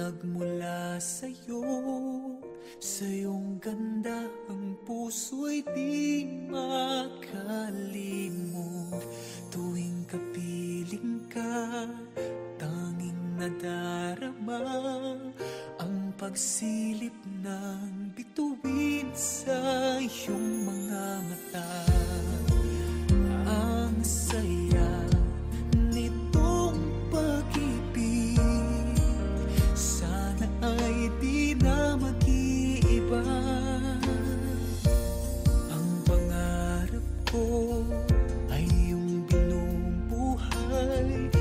nagmula sa'yo. Sa iyong ganda ang puso'y di makalimot. Tuwing kapiling ka, tanging nadarama ang pagsilip ng bituin sa iyong mga mata. Ang saya nitong pag-ibig, sana ay di na mag-iiba. Ang pangarap ko ay yung binubuhay,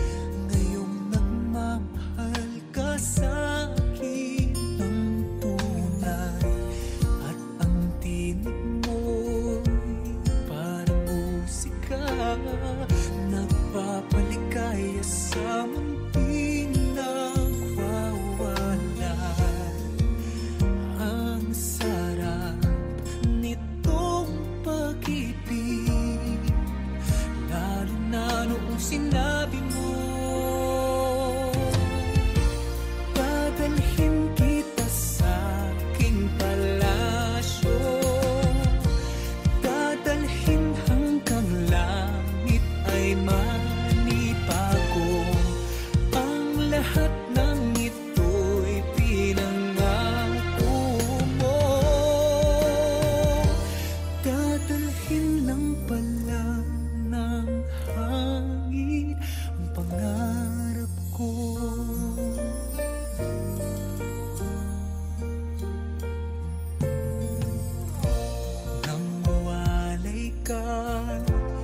ngayong nagmamahal ka sa akin ng tunay. At ang tinig mo'y parang musika, nagpapaligaya sa munting nagwawala. Ang sarap nitong pag-ibig, lalo na noong sinabi mo, dadalhin kita sa aking palasyo, dadalhin hanggang langit ay manibago. Ang lahat ng ito'y pinangako mo, dadalhin lang pala ng hangin ang pangarap ko. Nang mawalay ka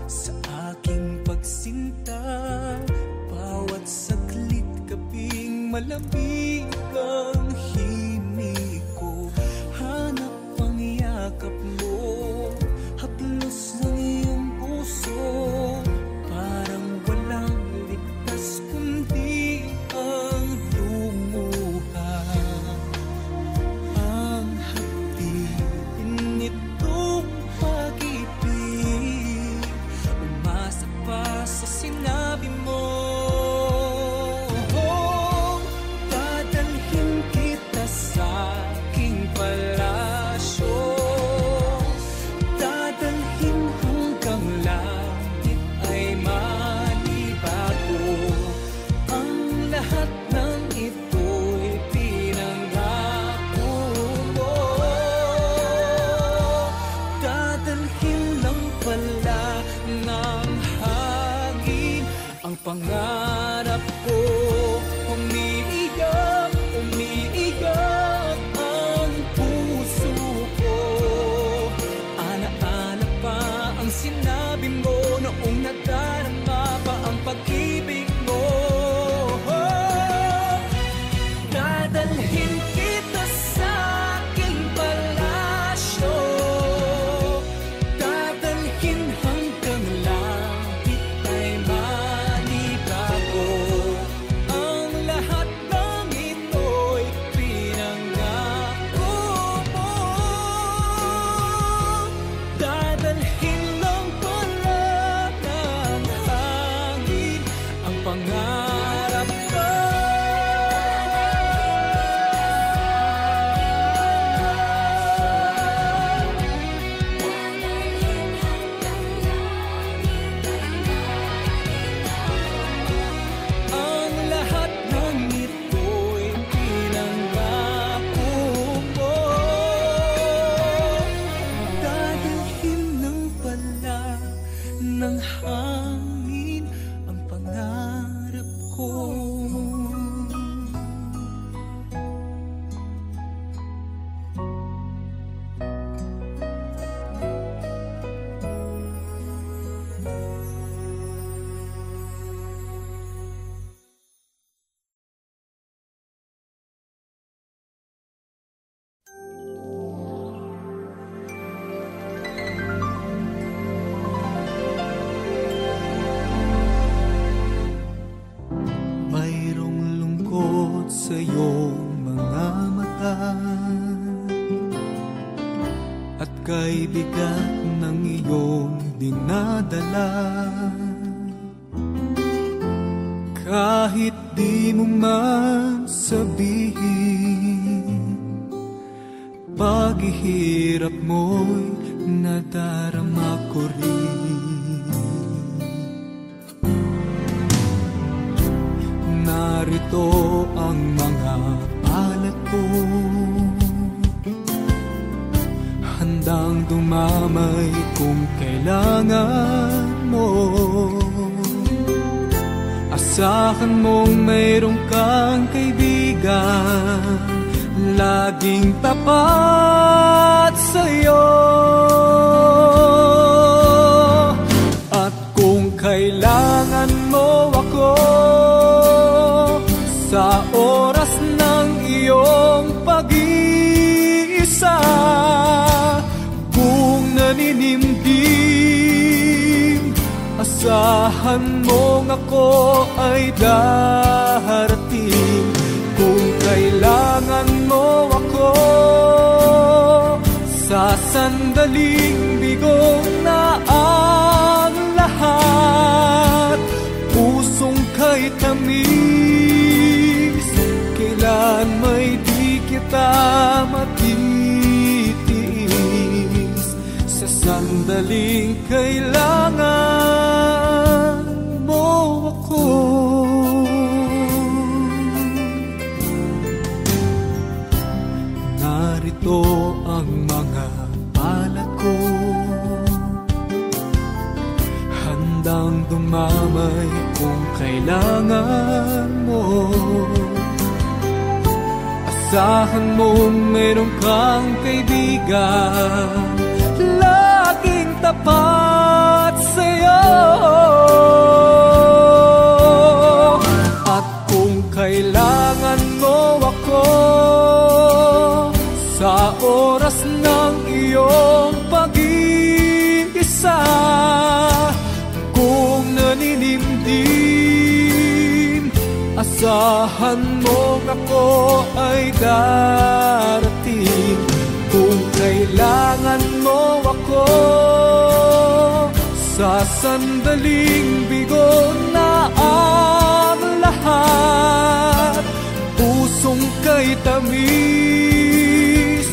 sa aking pagsinta, bawat saglit kaping malamig ang himig ko. Hanap ang yakap mo, haplos ng iyong puso, parang walang ligtas kundi ang lumuha. Ang hapdin nitong pag-ibig, umasa pa sa sinabi mo. Dadalhin kita sa aking palasyo, dadalhin hanggang langit ay manibago. Ang lahat ng ito'y pinangako mo, dadalhin lang pala ng hangin ang pangarap ko. Umiiyak, umiiyak ang puso ko, ana-ana pa ang sinabi mo noong nadarama pa ang pag-ibig mo. Dadalhin kita sa aking palasyo, dadalhin hanggang langit ay manibago. Ang lahat ng ito'y pinangako mo, dadalhin lang pala ng hangin ang pangarap ko. Ang lahat ng ito'y pinangako mo, dadalhin lang pala ng hangin ang pangarap ko. Mayroong lungkot sa iyong mga mata, at kay bigat ng iyong dinadala. Kahit di mo man sabihin, paghihirap mo'y nadarama ko rin. Narito ang mga palad ko, handang dumamay kung kailangan mo. Asahan mong mayroong kang kaibigan, laging tapat sa'yo. At kung kailangan mo ako sa oras ng iyong pag-iisa, kung naninimdim, asahan mong ako ay darating. Kung kailangan mo ako sa sandaling bigong na ang lahat, pusong kay tamis, kailan may di kita matitiis. Sa sandaling kailangan mo ako, narito ang mga palad ko, handang dumamay kung kailangan mo. Asahan mong mayroong kang kaibigan, laging tapat sa'yo. At kung kailangan mo ako sa oras ng iyong pag-iisa, kung naninimdim, asahan mong ako ay darating. Kung kailangan mo ako sa sandaling bigo na ang lahat, pusong kay tamis,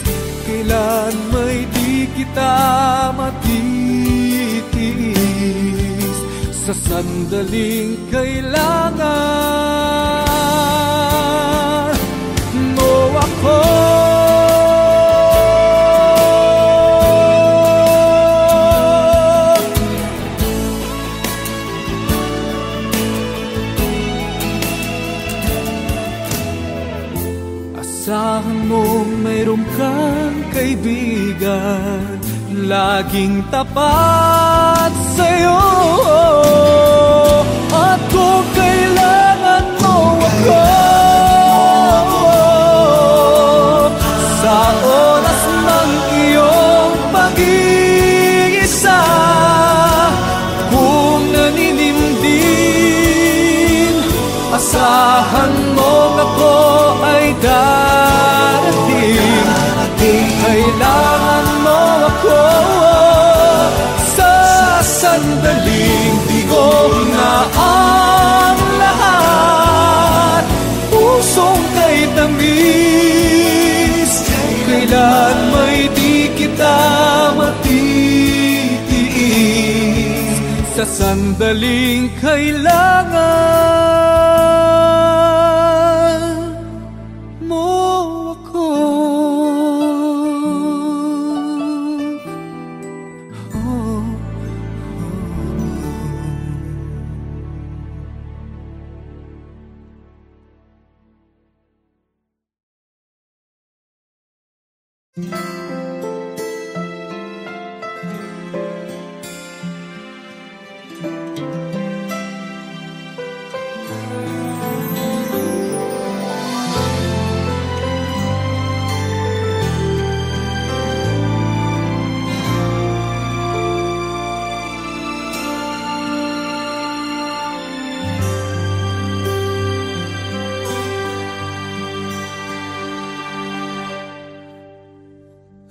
kailan may di kita matitiis. Sa sandaling kailangan mo ako, asahan mong mayroong kang kaibigan, laging tapat sa'yo. At kung kailangan mo ako sa oras ng iyong pag-iisa, kung naninimdim, asahan mo ako ay darating. Kung kailangan mo ako sa sandaling bigo na ang lahat, pusong kay tamis, kailan may di kita matitiis. Sa sandaling kailangan mo ako.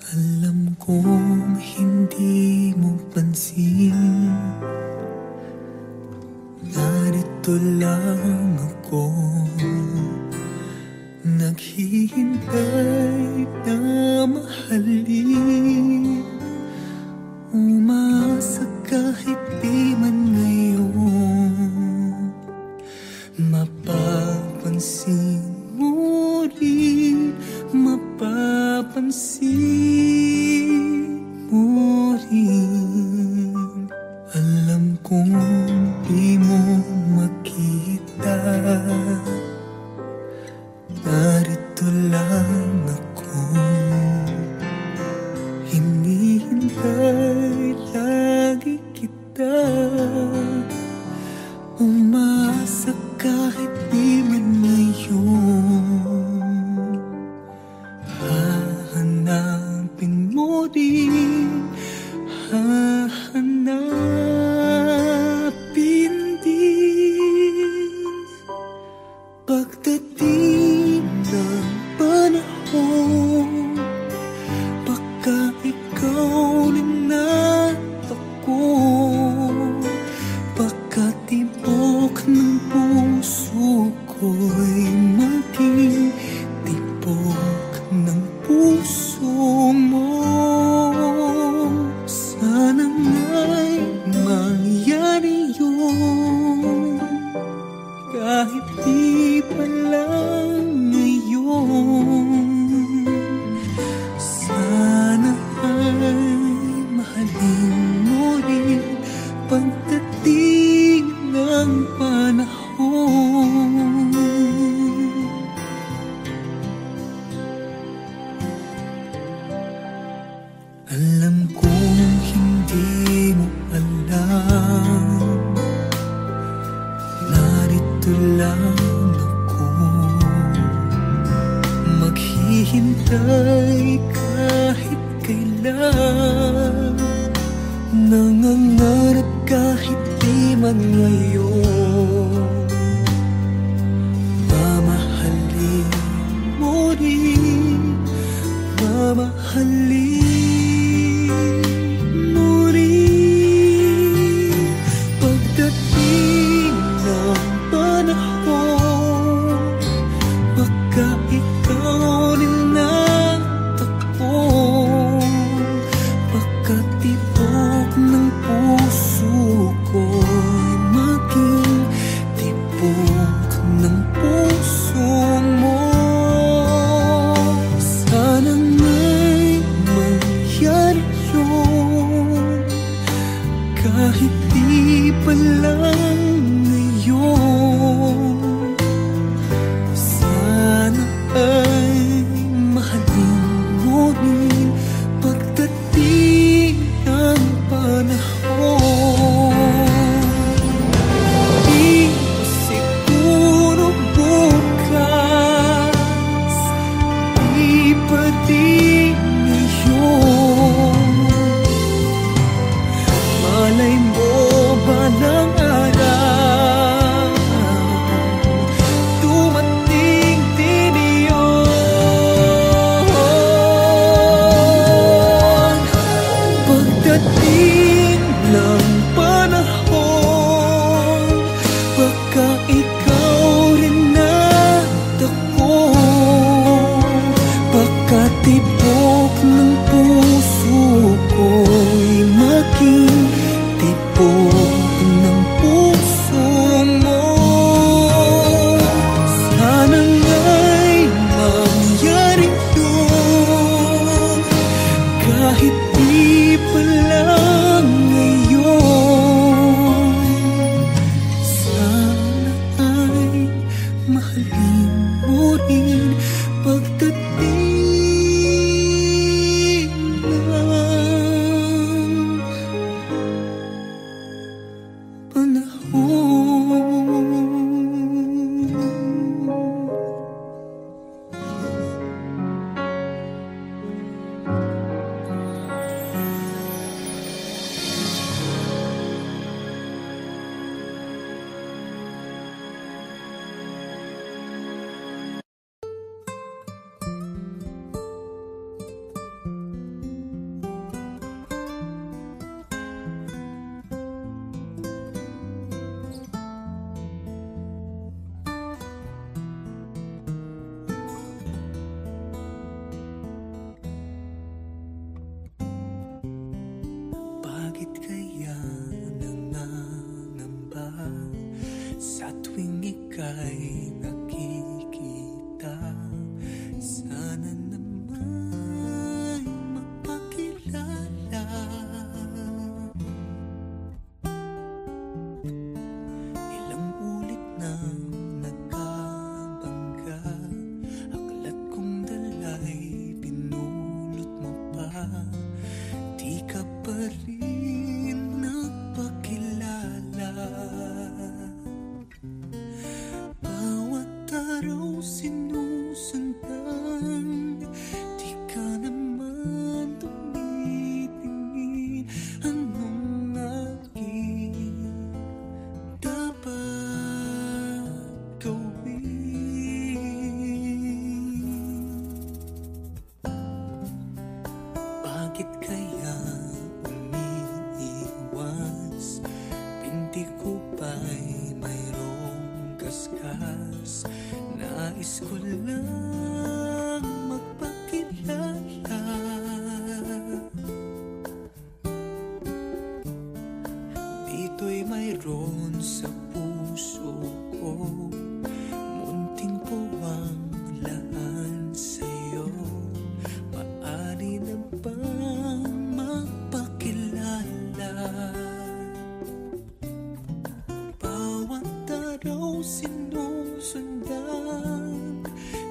Alam kong hindi mo pansin, narito lang ako, naghihintay na mahalin. Umasa kahit di man ngayon mapapansin mo rin, mapapansin mo rin. Alam kong di mo makita, narito lang ako, hinihintay lagi kita. Umasa kahit di man ngayon, hahanapin mo rin, hahanapin din. Pagdating ng panahon, baka ikaw rin at ako, baka tibok ng puso ko'y maging tibok ng puso mo. Sana nga'y mangyari yun, kahit di pa lang ngayon. Sana ay mahalin mo rin pagdating ng panahon. Alam kong hindi mo alam, narito lang ako, maghihintay kahit kailan, nangangarap kahit di man ngayon. Mamahalin mo rin, mamahalin mo rin. Pagdating ng panahon, baka ikaw rin ang takbo, baka tibok ng puso ko'y maging tibok ng puso mo. Sana nga'y mangyari yun, kahit di pa lang ngayon. Sana ay mahalin mo rin pagdating ng panahon. Di pa siguro bukas, di pa din ngayon. Malay mo balang Sa tuwing ika'y nakikita, sana naman mapakilala. Ilang ulit nang nagkabangga, aklat kong dala'y pinulot mo pa, di ka pa rin nagpakilala. Bawat araw sinusundan, di ka naman tumitingin. Anong aking dapat gawin? Bakit kaya umiiwas? Pinti ko ba'y mayroong kaskas? Nais ko lang magpakilala. Dito'y mayroon sa puso ko, munting puwang laan sa'yo. Maaari na bang magpakilala? Bawat araw sinusundan,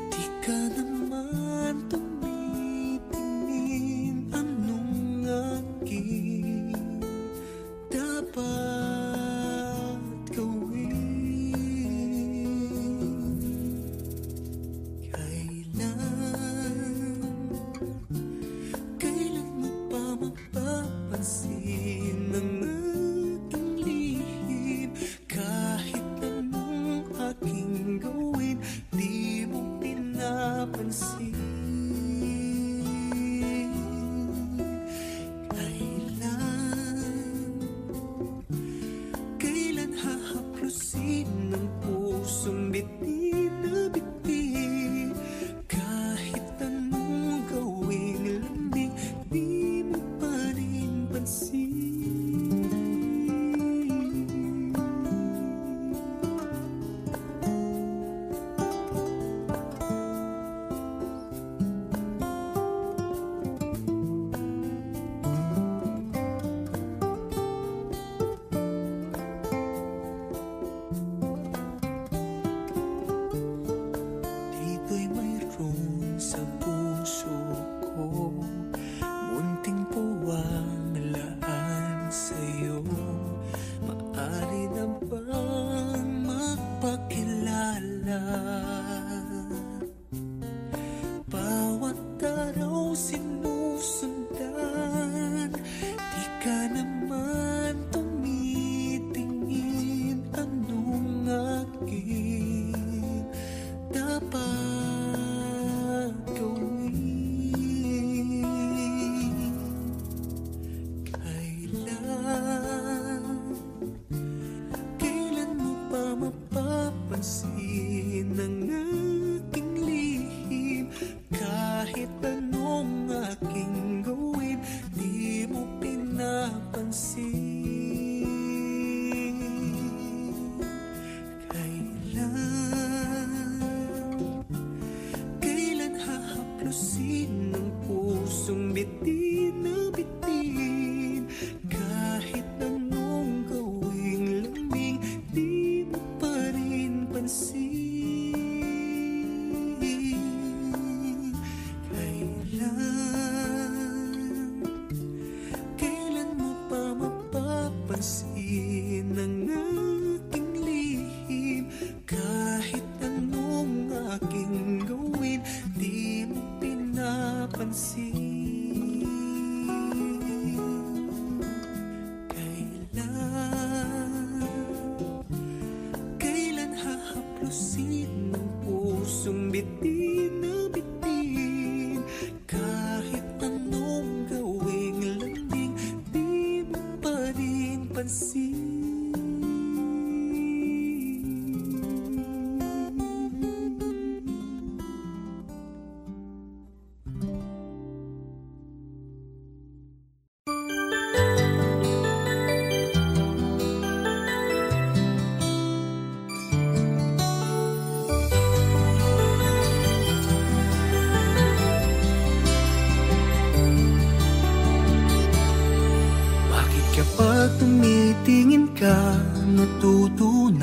di ka naman tumitingin. Anong aking dapat gawin? Kailan mo pa mapapansin ang aking lihim? Kahit anong aking gawin, di mo pinapansin. Kailan hahaplusin ng pusong biti na biti? Kahit anong gawing lambing, di mo pa rin pansin. Dito'y mayroon sa puso ko, munting puwang laan sa'yo. Maaari na bang magpakilala? Bawat araw sinusundan, di ka naman tumitingin. Anong aking dapat gawin? Kailan mo pa mapapansin ang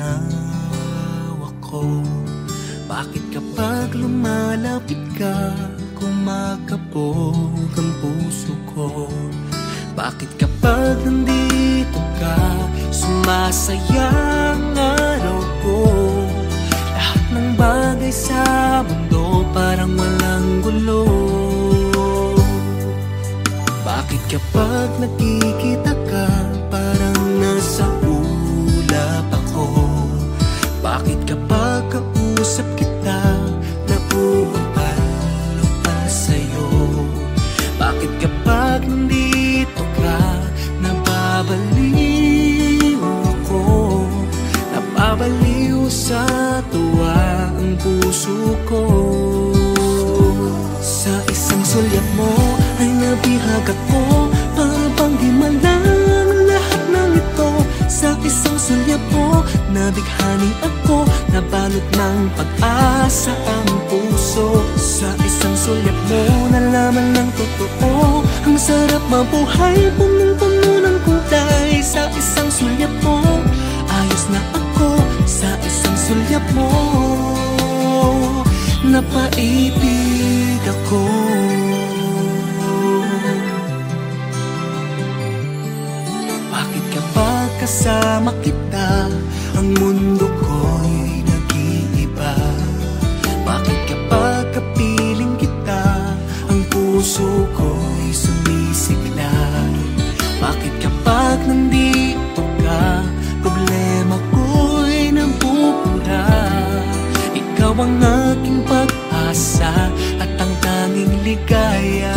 tutunaw ako. Bakit kapag lumalapit ka, kumakabog ang puso ko? Bakit kapag nandito ka, sumasaya ang araw ko? Lahat ng bagay sa mundo parang walang gulo. Bakit kapag nakikita ka, parang nasa ulap ako? Bakit kapag kausap kita, nauumpal-upal sa'yo? Bakit kapag nandito ka, nababaliw ako? Nababaliw sa tuwa ang puso ko. Sa isang sulyap mo ay nabihag ako, para bang di malang lahat ng ito. Sa isang sulyap mo, nabighani ako, nabalot ng pag-asa ang puso. Sa isang sulyap mo, nalaman ng totoo, ang sarap mabuhay, punong-puno ng kulay. Sa isang sulyap mo, ayos na ako. Sa isang sulyap mo, napaibig ako. Bakit kapag kasama kita, ang mundo ko'y nag-iiba? Bakit kapag kapiling kita, ang puso ko'y sumisiklay? Bakit kapag nandito ka, problema ko'y nabubura? Ikaw ang aking pag-asa at ang tanging ligaya.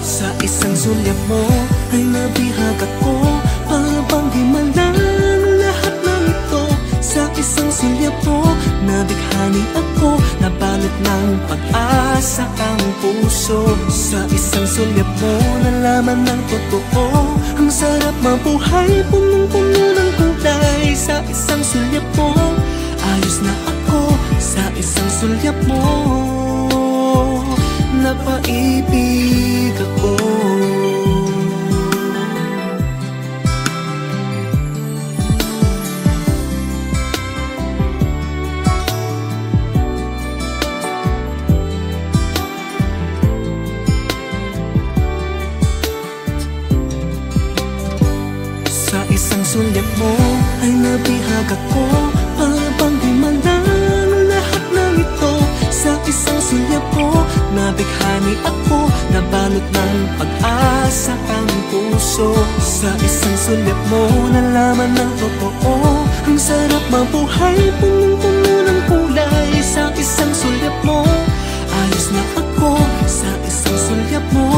Sa isang sulyap mo ay nabihag ako, para bang di malang lahat ng ito. Sa isang sulyap mo, nabighani ako, nabalot ng pag-asa ang puso. Sa isang sulyap mo, nalaman ng totoo, ang sarap mabuhay, punong-puno ng kulay. Sa isang sulyap mo, ayos na ako. Sa isang sulyap mo, napaibig ako. Sa isang sulyap mo ay nabihag ako, para bang di malang lahat ng ito. Sa isang sulyap mo, nabighani ako, nabalot ng pag-asa ang puso. Sa isang sulyap mo, nalaman ng totoo, ang sarap mabuhay, punong-puno ng kulay. Sa isang sulyap mo, ayos na ako. Sa isang sulyap mo,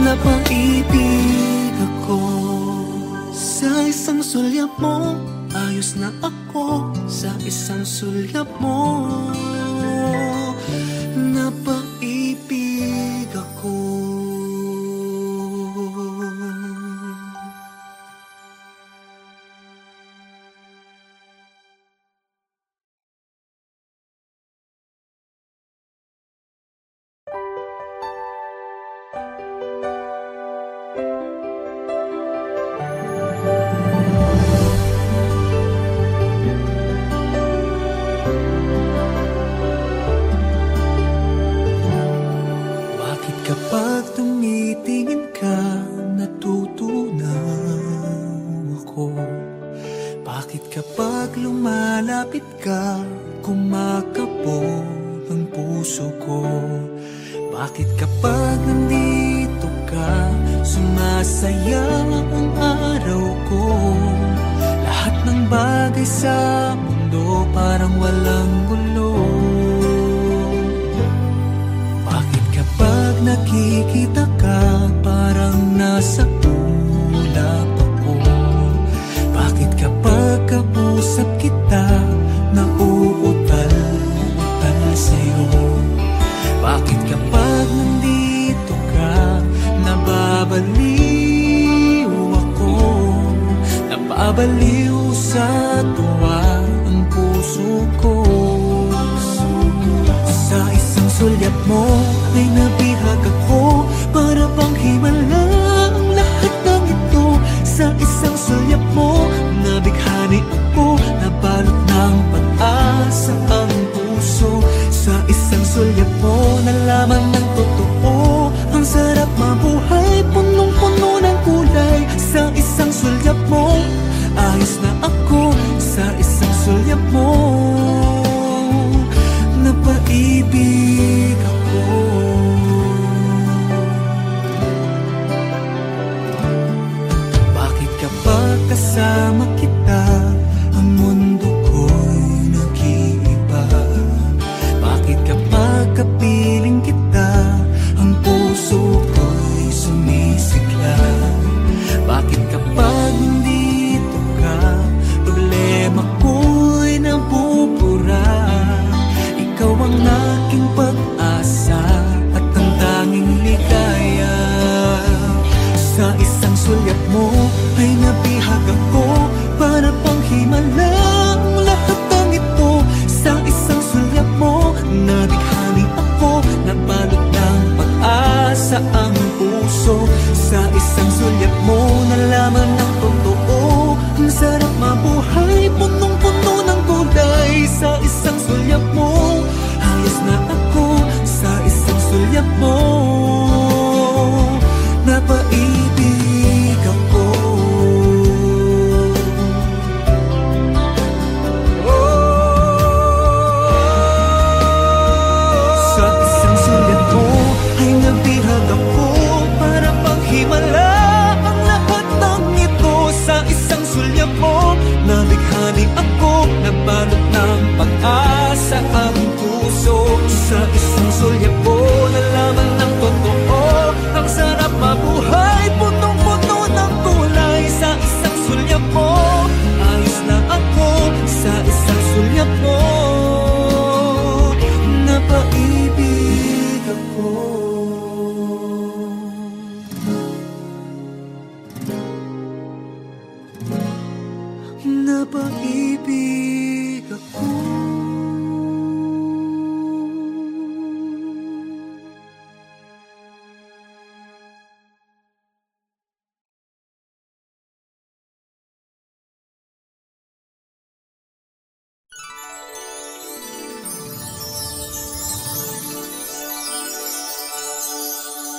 napaibig ako. Sa isang sulyap mo, ayos na ako. Sa isang sulyap mo, napaibig ako. Kapag tumitingin ka, natutunaw ako. Bakit kapag lumalapit ka, kumakabog ang puso ko? Bakit kapag nandito ka, sumasaya ang araw ko? Lahat ng bagay sa mundo parang walang gulo. Pag nakikita ka, parang nasa ulap ako. Bakit kapag kausap kita, nauutal-utal sa'yo? Bakit kapag nandito ka, nababaliw ako? Nababaliw sa tuwa ang puso ko. Sa isang sulyap mo ay nabihag ako, para bang himala ang lahat ng ito. Sa isang sulyap mo, kasama kita, ang mundo ko'y nag-iiba. Bakit kapag kapiling kita, ang puso ko'y sumisigla? Bakit kapag nandito ka, problema ko'y nabubura? Ikaw ang aking pag-asa at ang tanging ligaya. Sa isang sulyap mo ay nabihag ako, para pang himalang lahat ng ito. Sa isang sulyap mo nabighani ako, nabalot ng pag-asa ang puso. Sa isang sulyap mo nalaman ng totoo, ang sarap mabuhay, punong-puno ng kulay. Sa isang sulyap mo ayos na ako, sa isang sulyap mo napaibig ako. Sa isang sulyap mo ay nabihag ako, para pang himala ang lahat ng ito. Sa isang sulyap mo nabighani ako, nabalot ng pag-asa ang puso. Sa isang sulyap mo nalaman ng totoo, ang sarap mabuhay, punong-puno ng kulay. Sa isang sulyap mo ayos na ako, sa isang sulyap mo napaibig ako. Napaibig ako.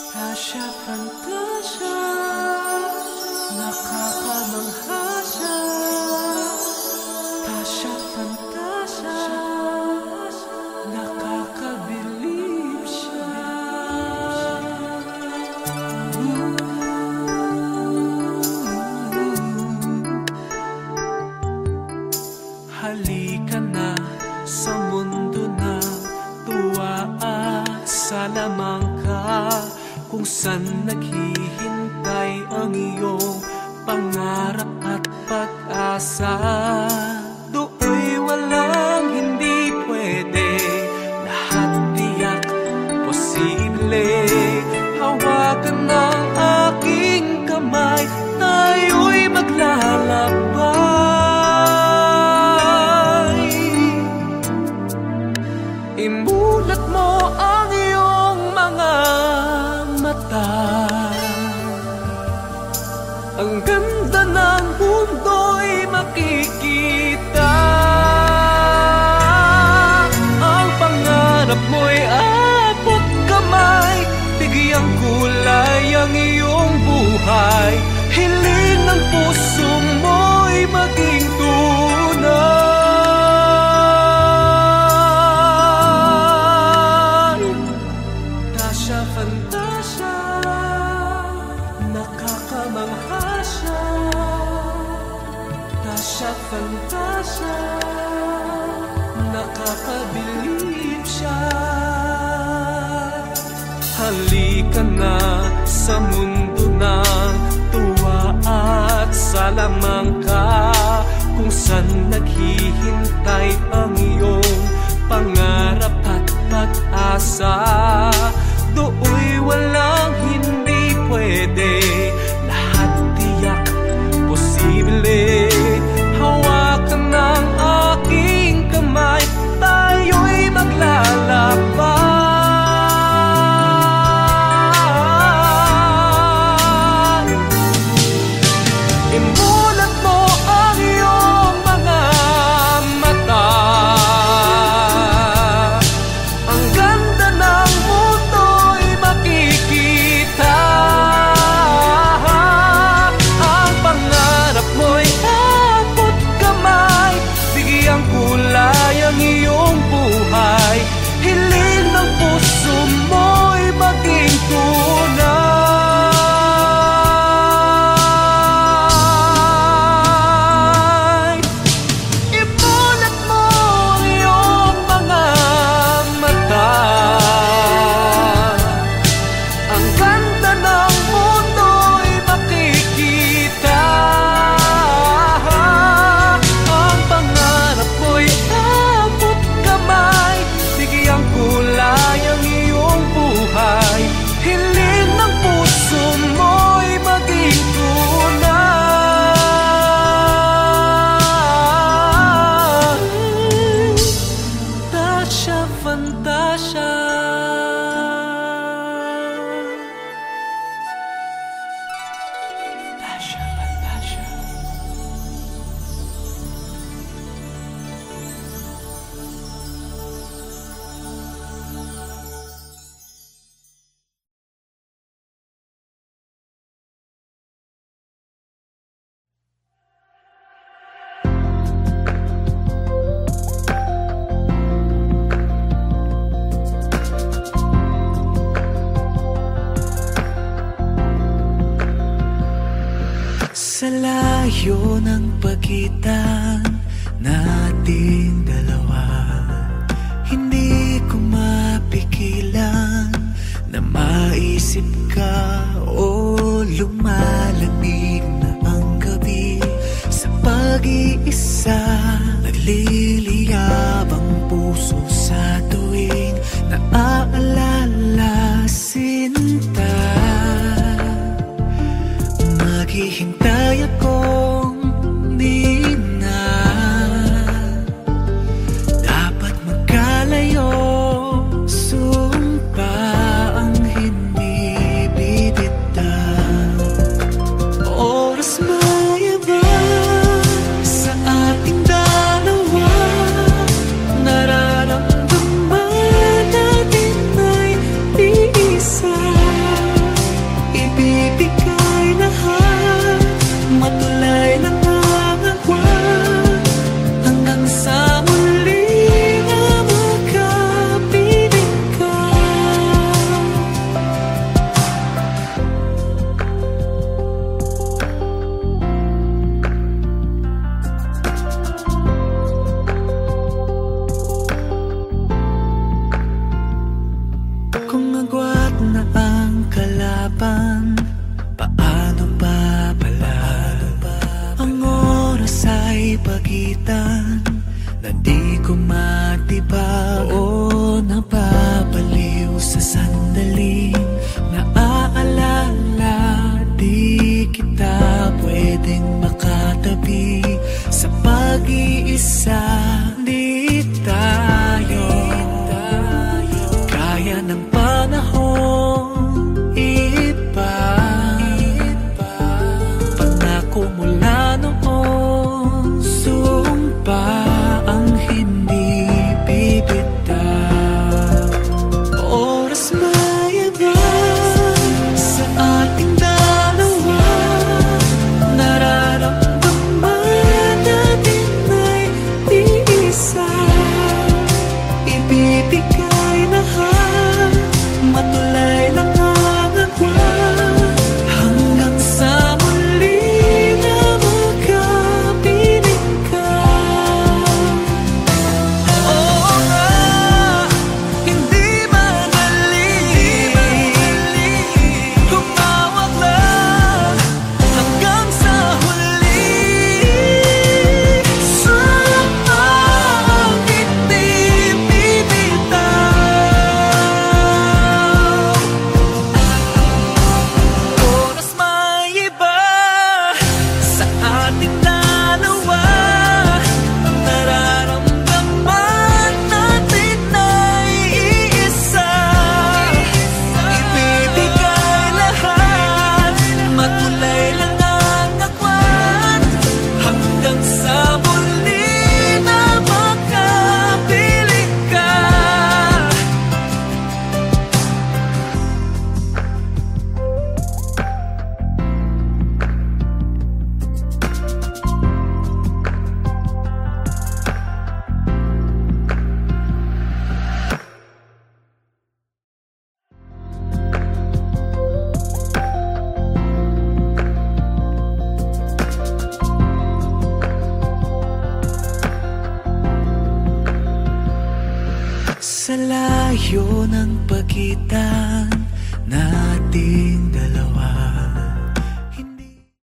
Tasya, fantasya, nakakamangha siya. Tasya, fantasya, nakakabilib siya. Halika na sa mundo na tuwa at salamangka, kung saan naghihintay ang iyong pangarap at pag-asa. Do'y walang hindi pwede, lahat tiyak posible. Hawakan ng aking kamay, tayo'y maglalakbay. Imulat mo ang iyong mga mata, ang ganda ng mundo'y makikita. Ang pangarap mo'y abot kamay, bigyang kulay ang iyong buhay. Hiling ng puso mo'y maging tunay. Tasya, fantasya, nakakamangha siya. Tasya, fantasya, nakakabilib siya. Halika na sa mundo ng tuwa at salamangka, kung saan naghihintay ang iyong pangarap at pag-asa. Do'y walang hindi pwede, lahat tiyak posible. Hawakan ng aking kamay, tayo'y maglalakbay. Imulat mo ang iyong mga mata, ang ganda ng mundo'y makikita. Sa layo ng pagitan nating dalawa, hindi ko mapigilan na maisip ka. O lumalamig na ang gabi sa pag-iisa, nagliliyab ang puso sa tuwing naaalala sinta. Maghihintay akong di na dapat magkalayo. Sumpa ang hindi bibitaw. Oras maiba sa ating dalawa, nararamdaman natin ay iisa. Ibibigay lahat, matulay lang ang agwan, hanggang sa muli na magkapiling ka. Kung agwat na ang kalaban, paano pa pala? Ang oras ay pagitan na di ko matibag. O napapaliw sa sandaling naaalala, di kita pwedeng makatabi sa pag-iisa. Di tayo kaya ng panahon iba. Pangako mula noon, sumpa ang hindi bibitaw. Oras maiba sa ating dalawa, nararamdaman natin ay iisa. Ibibigay lahat, matulay lang ang agwan, hanggang sa muli na magkapiling ka. Oo nga, hindi madali, humawak lang hanggang sa huli. Sumpa ang hindi bibitaw. Oras maiba sa ating dalawa, nararamdaman natin ay iisa. Ibibigay lahat, matulay lang ang agwan, hanggang sa muli na makapiling ka. Sa layo ng pagitan nating dalawa,